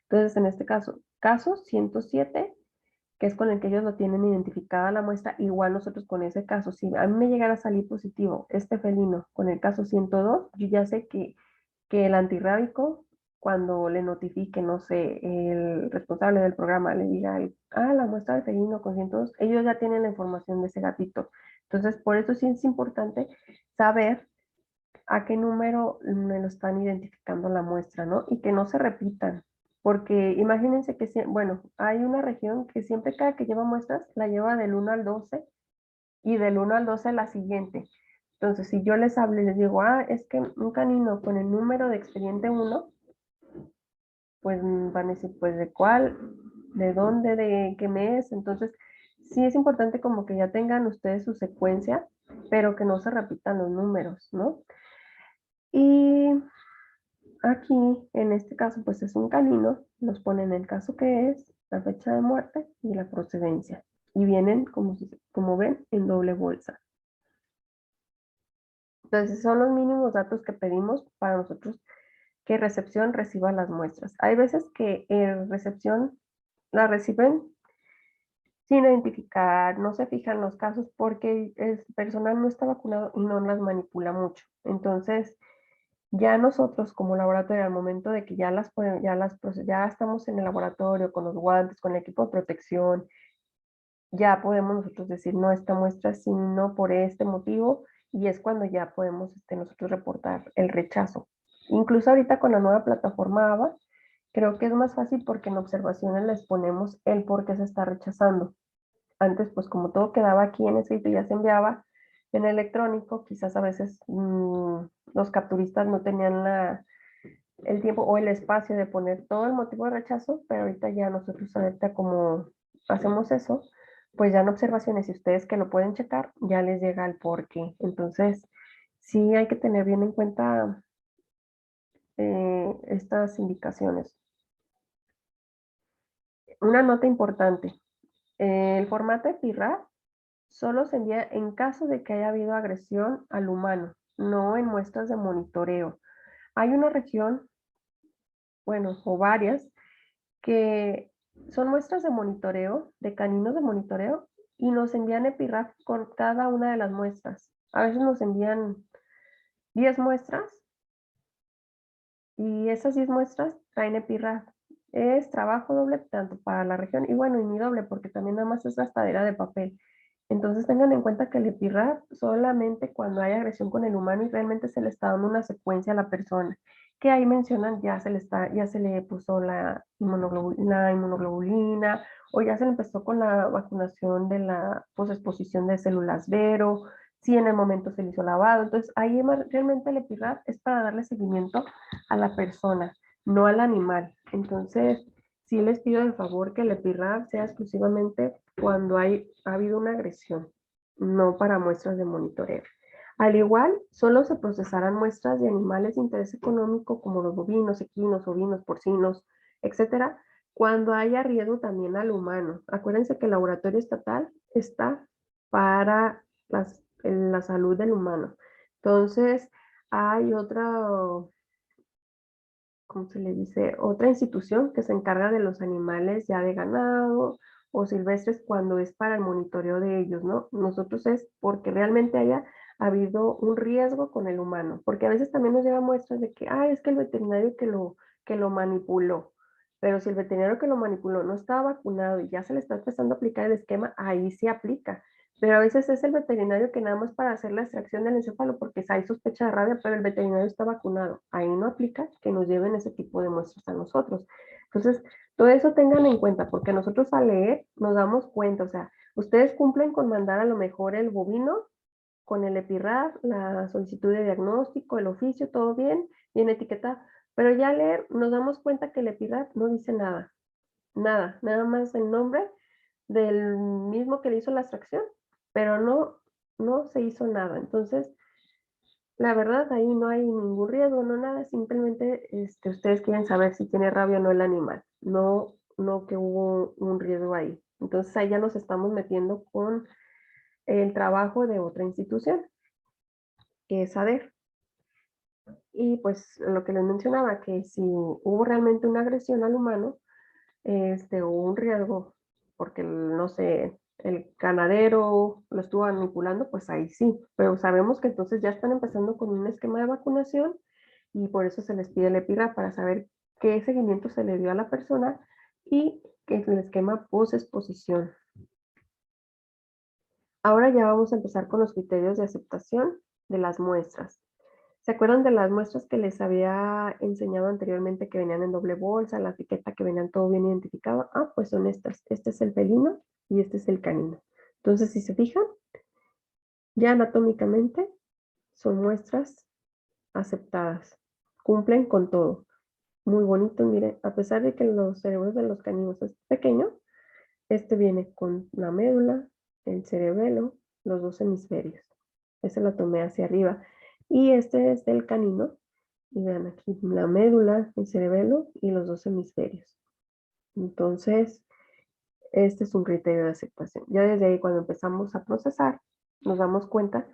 Entonces, en este caso 107, que es con el que ellos lo tienen identificada la muestra, igual nosotros con ese caso, si a mí me llegara a salir positivo este felino con el caso 102, yo ya sé que el antirrábico, cuando le notifique, no sé, el responsable del programa le diga, la muestra de felino con 102, ellos ya tienen la información de ese gatito. Entonces, por eso sí es importante saber a qué número me lo están identificando la muestra, ¿no? Y que no se repitan, porque imagínense que, bueno, hay una región que siempre cada que lleva muestras la lleva del 1 al 12 y del 1 al 12 la siguiente. Entonces, si yo les hablo y les digo, es que un canino con el número de expediente 1, pues van a decir, pues de cuál, de dónde, de qué mes. Entonces, sí es importante como que ya tengan ustedes su secuencia, pero que no se repitan los números, ¿no? Y aquí, en este caso, pues es un canino, nos ponen el caso que es, la fecha de muerte y la procedencia. Y vienen, como ven, en doble bolsa. Entonces, son los mínimos datos que pedimos para nosotros que recepción reciba las muestras. Hay veces que recepción la reciben sin identificar, no se fijan los casos porque el personal no está vacunado y no las manipula mucho. Entonces, ya nosotros como laboratorio, al momento de que ya estamos en el laboratorio con los guantes, con el equipo de protección, ya podemos nosotros decir, no, esta muestra sí, no por este motivo, y es cuando ya podemos nosotros reportar el rechazo. Incluso ahorita con la nueva plataforma ABA, creo que es más fácil porque en observaciones les ponemos el por qué se está rechazando. Antes, pues como todo quedaba aquí en escrito y ya se enviaba en electrónico, quizás a veces los capturistas no tenían el tiempo o el espacio de poner todo el motivo de rechazo, pero ahorita ya nosotros ahorita como hacemos eso, pues ya en observaciones, y ustedes que lo pueden checar, ya les llega el por qué. Entonces, sí hay que tener bien en cuenta estas indicaciones. Una nota importante, el formato EPIRAD solo se envía en caso de que haya habido agresión al humano, no en muestras de monitoreo. Hay una región, bueno, o varias, que son muestras de monitoreo, de caninos de monitoreo, y nos envían EPIRAD con cada una de las muestras. A veces nos envían 10 muestras y esas 10 muestras traen EPIRAD. Es trabajo doble tanto para la región y bueno, y ni doble porque también nada más es gastadera de papel. Entonces tengan en cuenta que el EPIRAD solamente cuando hay agresión con el humano y realmente se le está dando una secuencia a la persona, que ahí mencionan ya se le puso la inmunoglobulina o ya se le empezó con la vacunación de la posexposición de células Vero, si en el momento se le hizo lavado. Entonces ahí realmente el EPIRAD es para darle seguimiento a la persona, no al animal. Entonces, sí les pido de favor que el EPIRAD sea exclusivamente cuando ha habido una agresión, no para muestras de monitoreo. Al igual, solo se procesarán muestras de animales de interés económico como los bovinos, equinos, ovinos, porcinos, etcétera, cuando haya riesgo también al humano. Acuérdense que el laboratorio estatal está para la salud del humano. Entonces, hay otra, ¿cómo se le dice? Otra institución que se encarga de los animales ya de ganado o silvestres cuando es para el monitoreo de ellos, ¿no? Nosotros es porque realmente haya habido un riesgo con el humano, porque a veces también nos llegan muestras de que, es que el veterinario que lo manipuló, pero si el veterinario que lo manipuló no estaba vacunado y ya se le está empezando a aplicar el esquema, ahí sí aplica. Pero a veces es el veterinario que nada más para hacer la extracción del encéfalo porque hay sospecha de rabia, pero el veterinario está vacunado. Ahí no aplica que nos lleven ese tipo de muestras a nosotros. Entonces, todo eso tengan en cuenta, porque nosotros al leer nos damos cuenta, o sea, ustedes cumplen con mandar a lo mejor el bovino con el EPIRAD, la solicitud de diagnóstico, el oficio, todo bien, bien etiquetado, pero ya al leer nos damos cuenta que el EPIRAD no dice nada, nada más el nombre del mismo que le hizo la extracción, pero no se hizo nada. Entonces, la verdad, ahí no hay ningún riesgo, no nada, simplemente ustedes quieren saber si tiene rabia o no el animal, no que hubo un riesgo ahí. Entonces, ahí ya nos estamos metiendo con el trabajo de otra institución, que es ADER. Y pues lo que les mencionaba, que si hubo realmente una agresión al humano, o un riesgo, porque no sé, el ganadero lo estuvo manipulando, pues ahí sí, pero sabemos que entonces ya están empezando con un esquema de vacunación y por eso se les pide el EPIRA para saber qué seguimiento se le dio a la persona y qué es el esquema post-exposición. Ahora ya vamos a empezar con los criterios de aceptación de las muestras. ¿Se acuerdan de las muestras que les había enseñado anteriormente que venían en doble bolsa, la etiqueta que venían todo bien identificado? Ah, pues son estas. Este es el felino y este es el canino. Entonces, si se fijan, ya anatómicamente son muestras aceptadas. Cumplen con todo. Muy bonito, miren, a pesar de que los cerebros de los caninos es pequeño, este viene con la médula, el cerebelo, los dos hemisferios. Ese lo tomé hacia arriba. Y este es del canino. Y vean aquí la médula, el cerebelo y los dos hemisferios. Entonces, este es un criterio de aceptación. Ya desde ahí, cuando empezamos a procesar, nos damos cuenta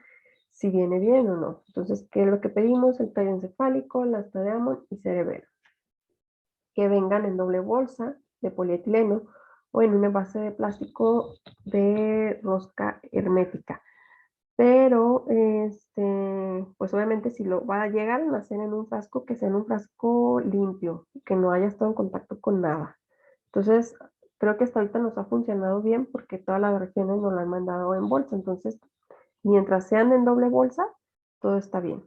si viene bien o no. Entonces, ¿qué es lo que pedimos? El tallo encefálico, la asta de Hammond y cerebelo. Que vengan en doble bolsa de polietileno o en un envase de plástico de rosca hermética. Pero, pues obviamente si lo va a llegar a nacer en un frasco, que sea en un frasco limpio, que no haya estado en contacto con nada. Entonces, creo que hasta ahorita nos ha funcionado bien porque todas las regiones nos lo han mandado en bolsa. Entonces, mientras sean en doble bolsa, todo está bien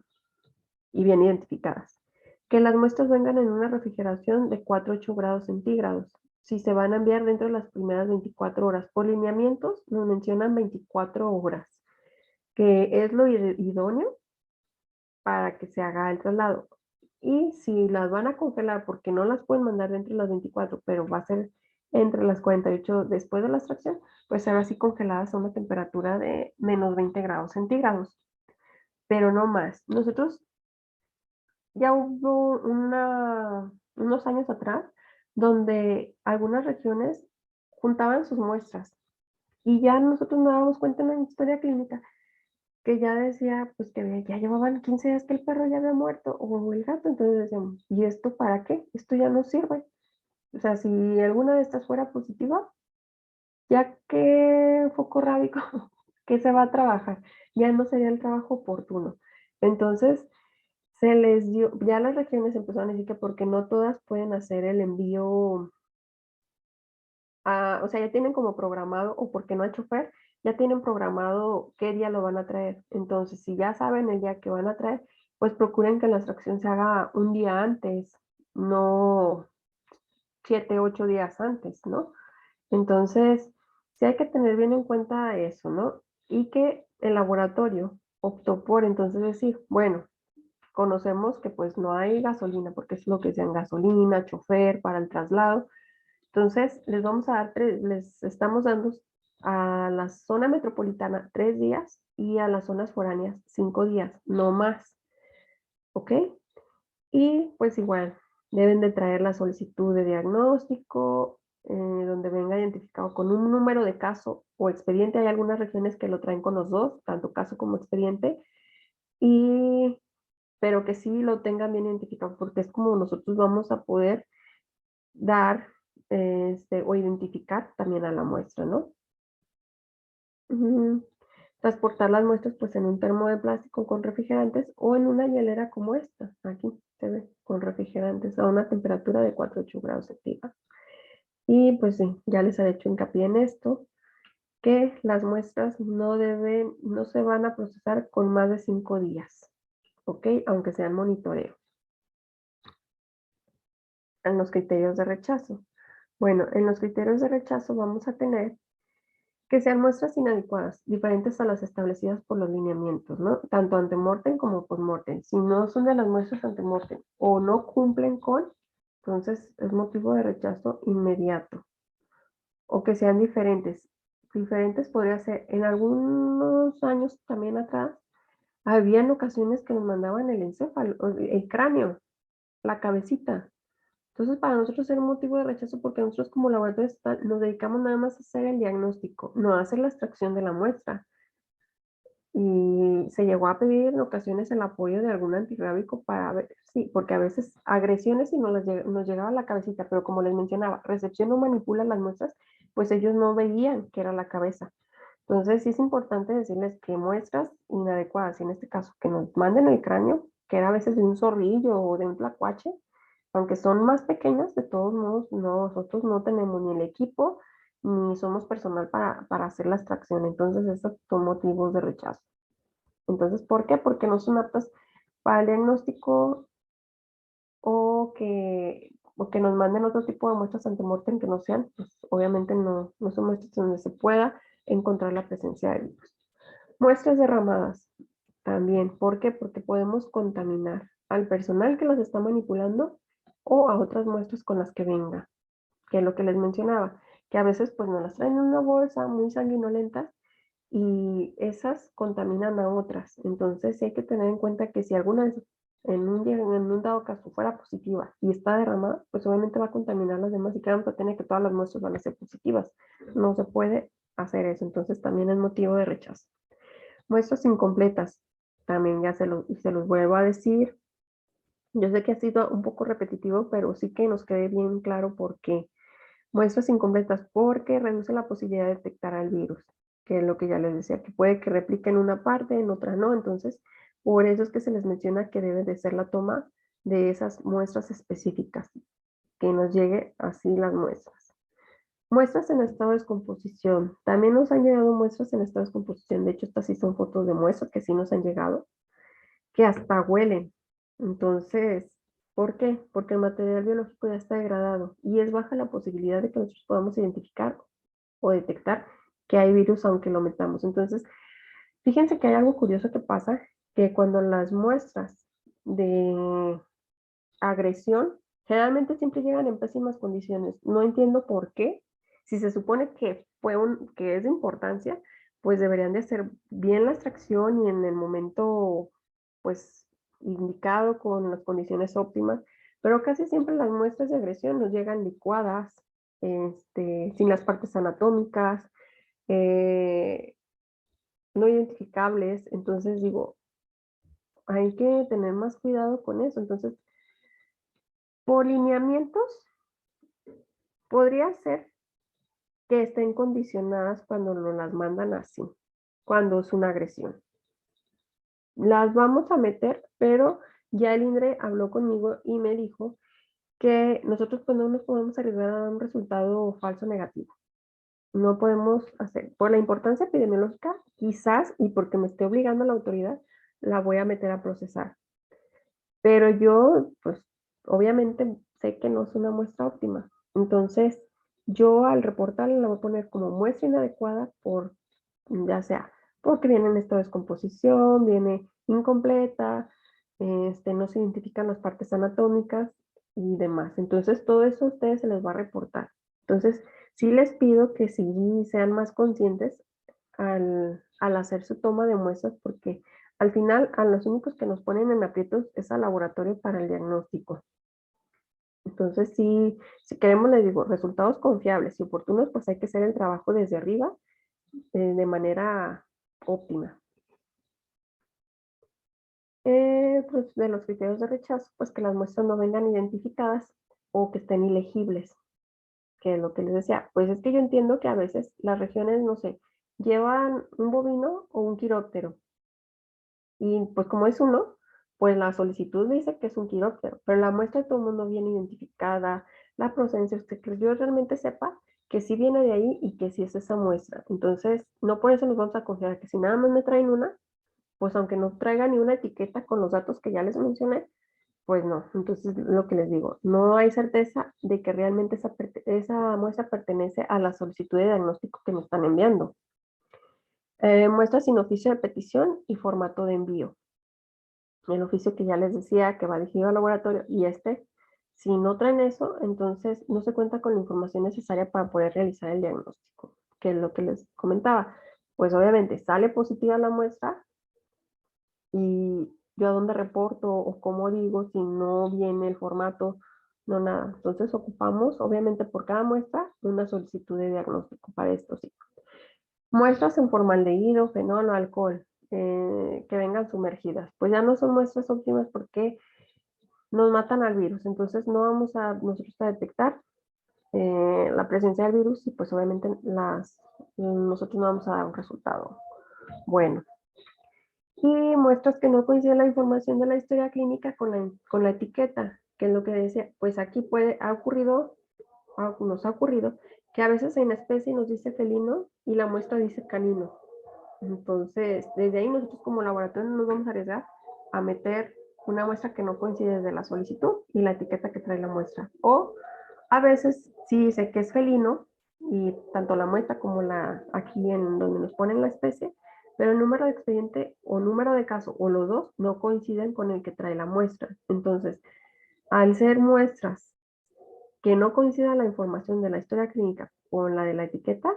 y bien identificadas. Que las muestras vengan en una refrigeración de 4 a 8 grados centígrados. Si se van a enviar dentro de las primeras 24 horas. Por lineamientos nos mencionan 24 horas, que es lo idóneo para que se haga el traslado. Y si las van a congelar, porque no las pueden mandar dentro de las 24, pero va a ser entre las 48 después de la extracción, pues será así congeladas a una temperatura de menos 20 grados centígrados. Pero no más. Nosotros ya hubo unos años atrás donde algunas regiones juntaban sus muestras y ya nosotros nos dábamos cuenta en la historia clínica que ya decía, pues que ya llevaban 15 días que el perro ya había muerto o el gato, entonces decíamos, ¿y esto para qué? Esto ya no sirve. O sea, si alguna de estas fuera positiva, ya que foco rábico, que se va a trabajar, ya no sería el trabajo oportuno. Entonces, se les dio, ya las regiones empezaron a decir que porque no todas pueden hacer el envío, o sea, ya tienen como programado, o porque no hay chofer, ya tienen programado qué día lo van a traer. Entonces, si ya saben el día que van a traer, pues procuren que la extracción se haga un día antes, no 7, 8 días antes, ¿no? Entonces, sí hay que tener bien en cuenta eso, ¿no? Y que el laboratorio optó por entonces decir, bueno, conocemos que pues no hay gasolina, porque es lo que sean gasolina, chofer para el traslado. Entonces, les vamos a dar les estamos dando a la zona metropolitana 3 días y a las zonas foráneas 5 días, no más, ¿ok? Y pues igual, deben de traer la solicitud de diagnóstico, donde venga identificado con un número de caso o expediente. Hay algunas regiones que lo traen con los dos, tanto caso como expediente, y pero que sí lo tengan bien identificado, porque es como nosotros vamos a poder dar o identificar también a la muestra, ¿no? Ujú. Transportar las muestras pues en un termo de plástico con refrigerantes o en una hielera como esta, aquí se ve, con refrigerantes a una temperatura de 4 a 8 grados centígrados. Y pues sí, ya les he hecho hincapié en esto, que las muestras no se van a procesar con más de 5 días, ¿ok? Aunque sean monitoreo. En los criterios de rechazo. Bueno, en los criterios de rechazo vamos a tener que sean muestras inadecuadas, diferentes a las establecidas por los lineamientos, ¿no? Tanto antemortem como postmortem. Si no son de las muestras antemortem o no cumplen con, entonces es motivo de rechazo inmediato. O que sean diferentes. Diferentes podría ser, en algunos años también atrás, habían ocasiones que nos mandaban el encéfalo, el cráneo, la cabecita. Entonces, para nosotros era un motivo de rechazo porque nosotros como laboratorio nos dedicamos nada más a hacer el diagnóstico, no a hacer la extracción de la muestra. Y se llegó a pedir en ocasiones el apoyo de algún antirrábico para ver, sí, porque a veces agresiones y nos llegaba a la cabecita, pero como les mencionaba, recepción no manipula las muestras, pues ellos no veían que era la cabeza. Entonces sí es importante decirles que muestras inadecuadas, y en este caso que nos manden el cráneo, que era a veces de un zorrillo o de un tlacuache, aunque son más pequeñas, de todos modos nosotros no tenemos ni el equipo ni somos personal para hacer la extracción. Entonces esos son motivos de rechazo. Entonces, ¿por qué? Porque no son aptas para el diagnóstico o que nos manden otro tipo de muestras antemortem que no sean, pues obviamente no son muestras donde se pueda encontrar la presencia de virus. Muestras derramadas también. ¿Por qué? Porque podemos contaminar al personal que las está manipulando o a otras muestras con las que venga, que es lo que les mencionaba, que a veces pues nos las traen en una bolsa muy sanguinolentas y esas contaminan a otras. Entonces sí hay que tener en cuenta que si alguna vez en un dado caso fuera positiva y está derramada, pues obviamente va a contaminar a las demás y claro, tiene que todas las muestras van a ser positivas. No se puede hacer eso, entonces también es motivo de rechazo. Muestras incompletas, también ya se los vuelvo a decir. Yo sé que ha sido un poco repetitivo, pero sí que nos quede bien claro por qué. Muestras incompletas porque reduce la posibilidad de detectar al virus, que es lo que ya les decía, que puede que replique en una parte, en otra no. Entonces, por eso es que se les menciona que debe de ser la toma de esas muestras específicas, que nos llegue así las muestras. Muestras en estado de descomposición. También nos han llegado muestras en estado de descomposición. De hecho, estas sí son fotos de muestras que sí nos han llegado, que hasta huelen. Entonces, ¿por qué? Porque el material biológico ya está degradado y es baja la posibilidad de que nosotros podamos identificar o detectar que hay virus aunque lo metamos. Entonces, fíjense que hay algo curioso que pasa, que cuando las muestras de agresión generalmente siempre llegan en pésimas condiciones. No entiendo por qué. Si se supone que que es de importancia, pues deberían de hacer bien la extracción y en el momento pues indicado con las condiciones óptimas, pero casi siempre las muestras de agresión nos llegan licuadas, sin las partes anatómicas, eh, no identificables. Entonces digo, hay que tener más cuidado con eso. Entonces, por lineamientos, podría ser que estén condicionadas cuando nos las mandan así, cuando es una agresión. Las vamos a meter, pero ya el INDRE habló conmigo y me dijo que nosotros pues no nos podemos arriesgar a un resultado falso negativo. No podemos hacer, por la importancia epidemiológica, quizás, y porque me esté obligando la autoridad, la voy a meter a procesar. Pero yo, pues, obviamente sé que no es una muestra óptima. Entonces, yo al reportarla la voy a poner como muestra inadecuada por, ya sea, porque viene en estado de descomposición, viene incompleta, no se identifican las partes anatómicas y demás. Entonces, todo eso a ustedes se les va a reportar. Entonces, sí les pido que sí sean más conscientes al hacer su toma de muestras, porque al final a los únicos que nos ponen en aprietos es al laboratorio para el diagnóstico. Entonces, sí, si queremos, les digo, resultados confiables y oportunos, pues hay que hacer el trabajo desde arriba de manera óptima. Pues de los criterios de rechazo, pues que las muestras no vengan identificadas o que estén ilegibles, que es lo que les decía. Pues es que yo entiendo que a veces las regiones, no sé, llevan un bovino o un quiróptero. Y pues como es uno, pues la solicitud dice que es un quiróptero, pero la muestra de todo el mundo viene identificada, la procedencia, que yo realmente sepa que sí viene de ahí y que sí es esa muestra. Entonces, no por eso nos vamos a confiar que si nada más me traen una, pues aunque no traiga ni una etiqueta con los datos que ya les mencioné, pues no. Entonces, lo que les digo, no hay certeza de que realmente esa muestra pertenece a la solicitud de diagnóstico que me están enviando. Muestra sin oficio de petición y formato de envío. El oficio que ya les decía que va dirigido al laboratorio y si no traen eso, entonces no se cuenta con la información necesaria para poder realizar el diagnóstico, que es lo que les comentaba. Pues obviamente sale positiva la muestra y yo a dónde reporto o cómo digo si no viene el formato, no nada. Entonces ocupamos, obviamente por cada muestra, una solicitud de diagnóstico para esto, sí. Muestras en formaldehído, fenol o alcohol. que vengan sumergidas. Pues ya no son muestras óptimas porque nos matan al virus, entonces no vamos a nosotros a detectar la presencia del virus y pues obviamente nosotros no vamos a dar un resultado bueno. Y muestras que no coinciden la información de la historia clínica con la etiqueta, que es lo que decía, pues aquí nos ha ocurrido que a veces en especie nos dice felino y la muestra dice canino. Entonces, desde ahí nosotros como laboratorio no nos vamos a arriesgar a meter una muestra que no coincide desde la solicitud y la etiqueta que trae la muestra. O a veces sí dice que es felino y tanto la muestra como aquí en donde nos ponen la especie, pero el número de expediente o número de caso o los dos no coinciden con el que trae la muestra. Entonces, al ser muestras que no coincida la información de la historia clínica con la de la etiqueta,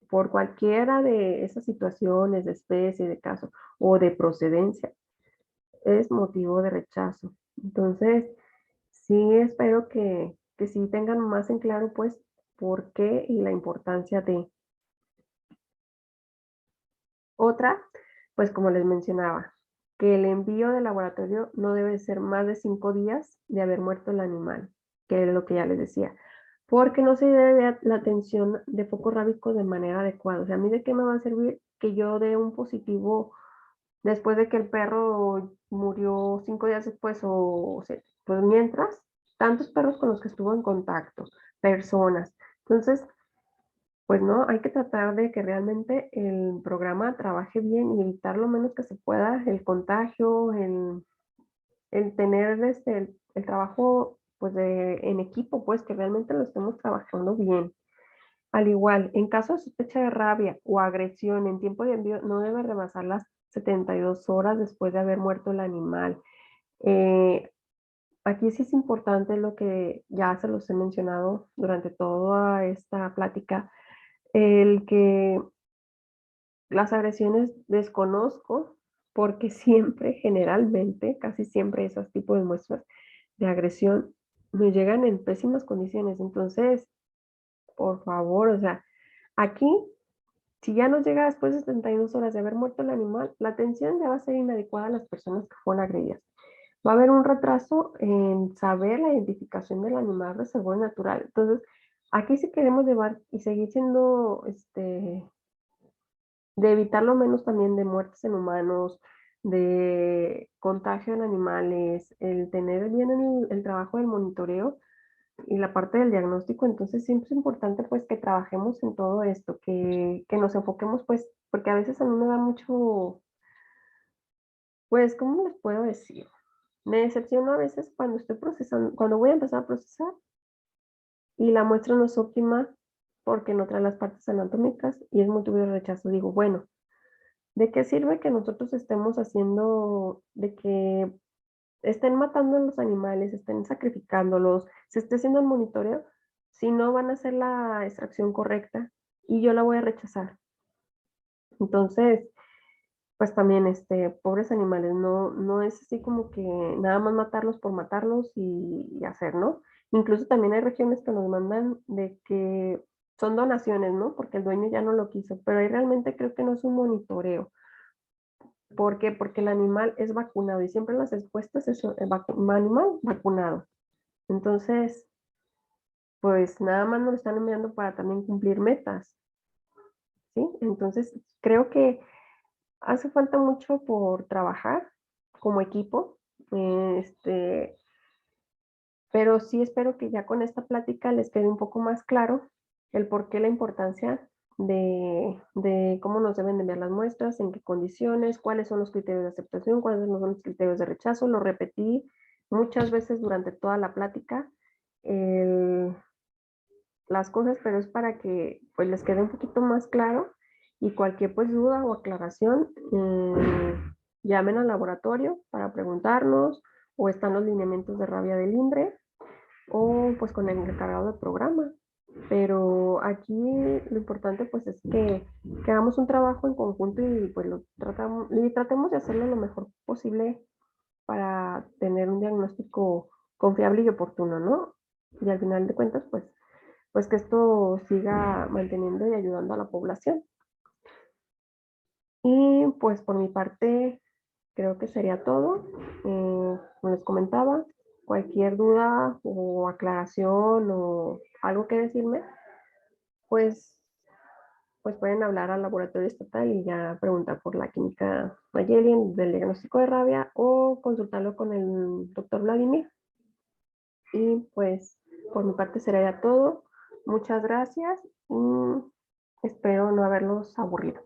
por cualquiera de esas situaciones de especie, de caso o de procedencia, es motivo de rechazo. Entonces, sí espero que sí tengan más en claro, pues, por qué y la importancia de otra, pues como les mencionaba, que el envío del laboratorio no debe ser más de 5 días de haber muerto el animal, que es lo que ya les decía, porque no se debe la atención de focos rábicos de manera adecuada. O sea, a mí de qué me va a servir que yo dé un positivo después de que el perro murió 5 días después o sea, pues mientras, tantos perros con los que estuvo en contacto, personas. Entonces, pues no, hay que tratar de que realmente el programa trabaje bien y evitar lo menos que se pueda el contagio, el tener el trabajo pues en equipo, pues que realmente lo estemos trabajando bien. Al igual, en caso de sospecha de rabia o agresión en tiempo de envío, no debe rebasar las 72 horas después de haber muerto el animal. Eh, Aquí sí es importante lo que ya se los he mencionado durante toda esta plática, el que las agresiones desconozco porque siempre, generalmente, casi siempre esos tipos de muestras de agresión me llegan en pésimas condiciones. Entonces, por favor, o sea, aquí, si ya nos llega después de 72 horas de haber muerto el animal, la atención ya va a ser inadecuada a las personas que fueron agredidas. Va a haber un retraso en saber la identificación del animal reservorio natural. Entonces, aquí sí queremos llevar y seguir siendo de evitar lo menos también de muertes en humanos, de contagio en animales, el tener bien el trabajo del monitoreo y la parte del diagnóstico. Entonces siempre es importante pues que trabajemos en todo esto, que nos enfoquemos pues, porque a veces a mí me da mucho, pues, ¿cómo les puedo decir? Me decepciono a veces cuando estoy procesando, cuando voy a empezar a procesar y la muestra no es óptima porque no trae las partes anatómicas y es motivo de rechazo. Digo, bueno, ¿de qué sirve que nosotros estemos haciendo, de que estén matando a los animales, estén sacrificándolos, se esté haciendo el monitoreo, si no van a hacer la extracción correcta y yo la voy a rechazar? Entonces, pues también, pobres animales, no es así como que nada más matarlos por matarlos y hacer, ¿no? Incluso también hay regiones que nos mandan de que son donaciones, ¿no? Porque el dueño ya no lo quiso, pero ahí realmente creo que no es un monitoreo. ¿Por qué? Porque el animal es vacunado y siempre en las encuestas es un animal vacunado. Entonces, pues nada más nos lo están enviando para también cumplir metas, ¿sí? Entonces, creo que hace falta mucho por trabajar como equipo, pero sí espero que ya con esta plática les quede un poco más claro el por qué la importancia de cómo nos deben de enviar las muestras, en qué condiciones, cuáles son los criterios de aceptación, cuáles son los criterios de rechazo. Lo repetí muchas veces durante toda la plática, el- las cosas, pero es para que pues les quede un poquito más claro y cualquier pues duda o aclaración, llamen al laboratorio para preguntarnos o están los lineamientos de rabia del INDRE o pues con el encargado del programa. Pero aquí lo importante pues es que hagamos un trabajo en conjunto y pues tratemos de hacerlo lo mejor posible para tener un diagnóstico confiable y oportuno, ¿no? Y al final de cuentas pues que esto siga manteniendo y ayudando a la población. Y pues por mi parte creo que sería todo. Como les comentaba, cualquier duda o aclaración o algo que decirme, pues, pues pueden hablar al laboratorio estatal y ya preguntar por la química Nayeli del diagnóstico de rabia o consultarlo con el doctor Vladimir. Y pues por mi parte sería todo. Muchas gracias y espero no haberlos aburrido.